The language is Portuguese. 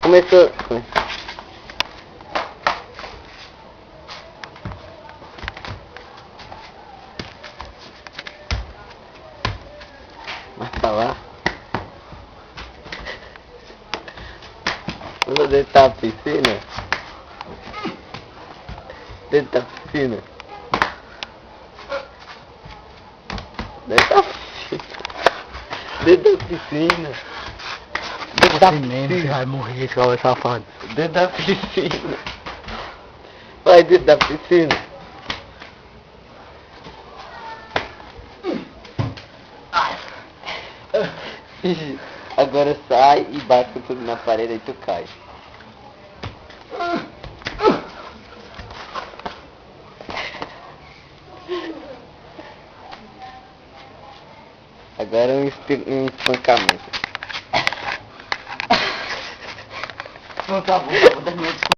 Começou. Vai pra lá. Vamos dentro da piscina? Dentro da piscina? Dentro da piscina? Dentro da piscina? Dentro da piscina? Você vai morrer, esse cara safado. Dentro da piscina? Vai dentro da piscina? Agora sai e bate com tudo na parede e tu cai. Agora um espancamento. Não tá bom, vou terminar de